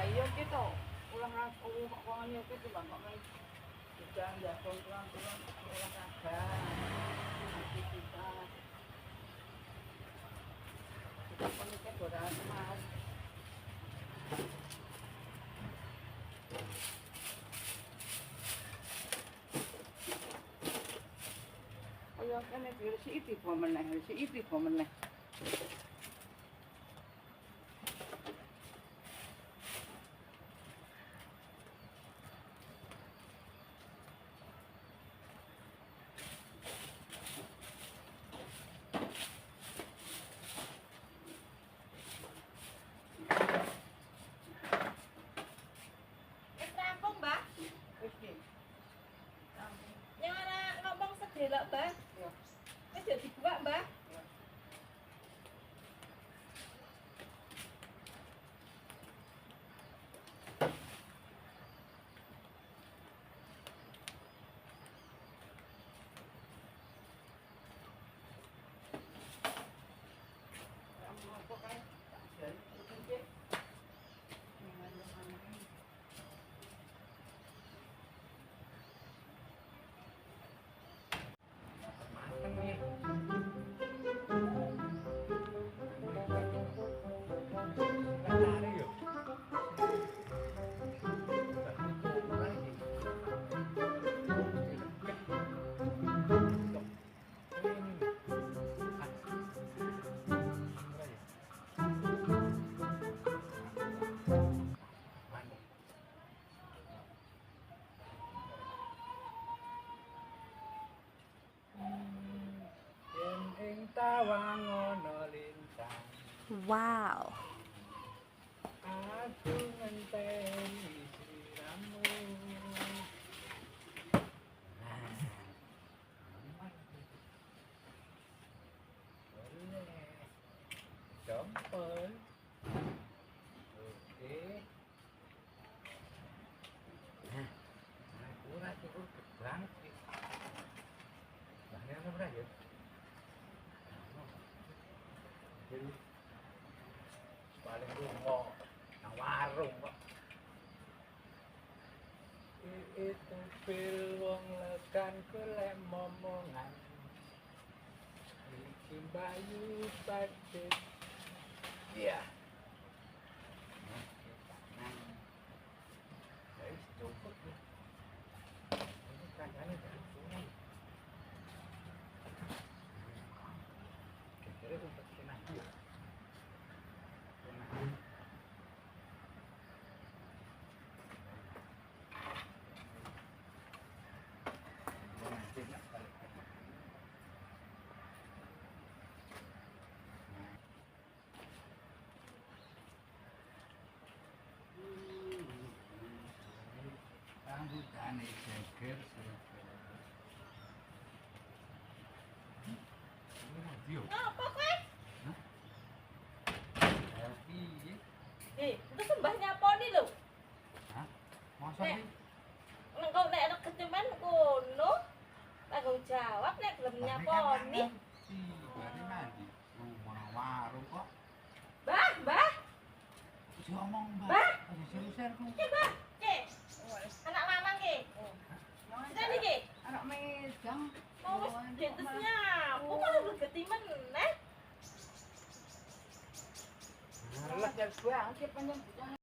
Ayo kita ulang ulangannya itu bang, kok main jangan jatuh tulang olahraga aktivitas kita peniknya bodas mas. Ayo kan si itu pemenang. Delok, Mbah. Ya. Wis yo dibuak, Mbah. Tawang ngono lintang. Wow. Aku ngenteni siramu. Jompol. Oke. Nah, aku rasa aku kebrang. Nah, ini apa ya? Paling lungo nang warung kok. Itu pil wong lekan golek momongan. Iki bayu padet. Iya. Guys, cukup ya. Ini kancane dari sungai. Kira-kira untuk kena dia. Rambutane geger Apa kowe? piye? Itu sembah nyaponi lho. Hah? Masa Nek. iki? Engko nek ana ketemen kono, tanggung jawab nek gelem nyaponi. Berarti mandi. Rumah warung kok. Mbah. Aja omong, Mbak. Mbak. Aja seriusan ku. Ki, Mbah. Ki. Anak lanang ki. Sini ki. Anak medang. Mau wis dentes nyapu malah bergetimen neh. Alah, jar banget ya panjang.